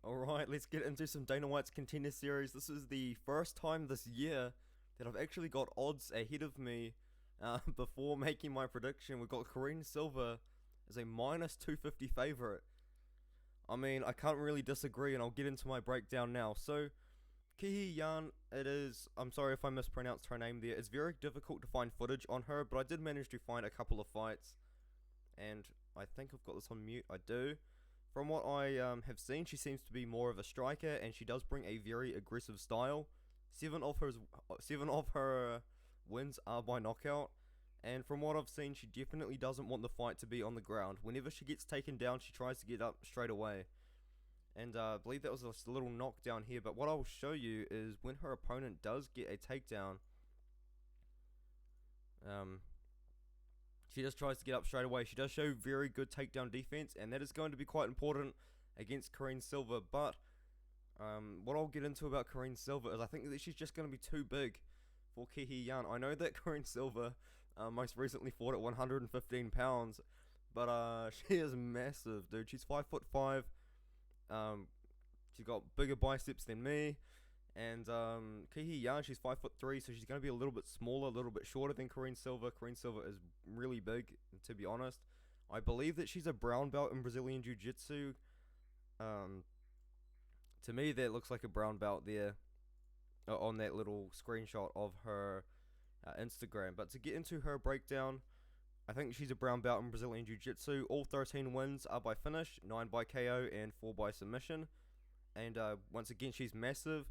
Alright, let's get into some Dana White's Contender Series. This is the first time this year that I've actually got odds ahead of me before making my prediction. We've got Karine Silva as a minus 250 favourite. I mean, I can't really disagree, and I'll get into my breakdown now. So, Qihui, I'm sorry if I mispronounced her name there. It's very difficult to find footage on her, but I did manage to find a couple of fights. And I think I've got this on mute. I do. From what I have seen, she seems to be more of a striker, and she does bring a very aggressive style. Seven of her wins are by knockout, and from what I've seen, she definitely doesn't want the fight to be on the ground. Whenever she gets taken down, she tries to get up straight away. And I believe that was a little knockdown here, but what I will show you is when her opponent does get a takedown, she just tries to get up straight away. She does show very good takedown defense, and that is going to be quite important against Karine Silva. But what I'll get into about Karine Silva is I think that she's just going to be too big for Qihui. I know that Karine Silva most recently fought at 115 pounds, but she is massive, dude. She's 5'5". She's got bigger biceps than me. And Qihui, she's 5'3", so she's going to be a little bit smaller, a little bit shorter than Karine Silva. Karine Silva is really big, to be honest. I believe that she's a brown belt in Brazilian Jiu-Jitsu. To me, that looks like a brown belt there on that little screenshot of her Instagram. But to get into her breakdown, I think she's a brown belt in Brazilian Jiu-Jitsu. All 13 wins are by finish, 9 by KO, and 4 by submission. And once again, she's massive.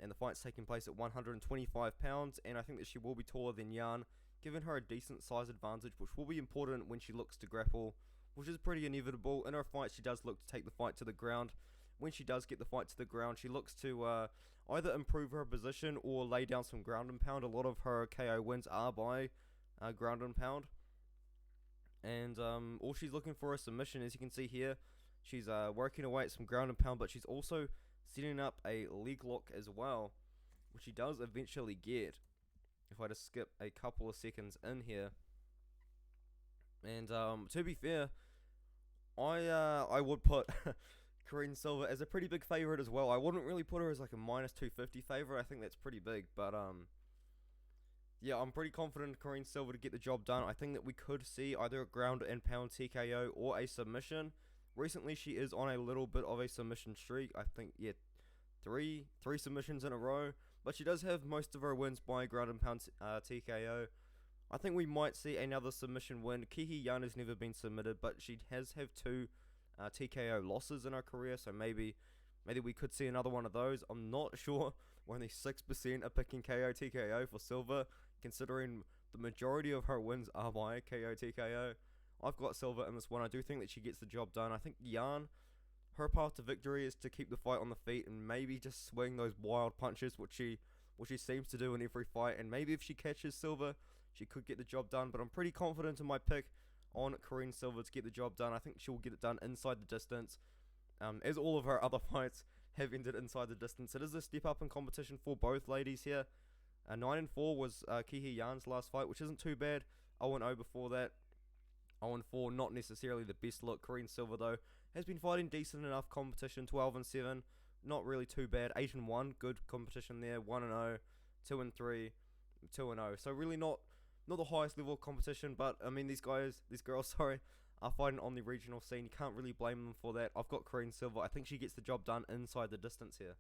And the fight's taking place at 125 pounds, and I think that she will be taller than Jan, giving her a decent size advantage, which will be important when she looks to grapple, which is pretty inevitable. In her fight, she does look to take the fight to the ground. When she does get the fight to the ground, she looks to either improve her position or lay down some ground and pound. A lot of her KO wins are by ground and pound. And all she's looking for is submission, as you can see here. She's working away at some ground and pound, but she's also setting up a leg lock as well, which she does eventually get. If I just skip a couple of seconds in here. And to be fair, I would put Karine Silva as a pretty big favorite as well. I wouldn't really put her as like a minus 250 favorite. I think that's pretty big, but yeah, I'm pretty confident in Karine Silva to get the job done. I think that we could see either a ground and pound TKO or a submission. Recently, she is on a little bit of a submission streak. I think, yeah, three submissions in a row. But she does have most of her wins by ground and pound TKO. I think we might see another submission win. Qihui has never been submitted, but she has have 2 TKO losses in her career. So maybe we could see another one of those. I'm not sure. We're only 6% are picking KO TKO for Silva, considering the majority of her wins are by KO TKO. I've got Silva in this one. I do think that she gets the job done. I think Jan, her path to victory is to keep the fight on the feet and maybe just swing those wild punches, which she seems to do in every fight. And maybe if she catches Silva, she could get the job done. But I'm pretty confident in my pick on Karine Silva to get the job done. I think she'll get it done inside the distance, as all of her other fights have ended inside the distance. It is a step up in competition for both ladies here. 9-4 was Qihui Jan's last fight, which isn't too bad. 0-0 before that. 0-4, not necessarily the best look. Karine Silva, though, has been fighting decent enough competition. 12-7, not really too bad. 8-1, good competition there. 1-0, 2-3, 2-0. So really not the highest level of competition, but I mean these girls, are fighting on the regional scene. You can't really blame them for that. I've got Karine Silva. I think she gets the job done inside the distance here.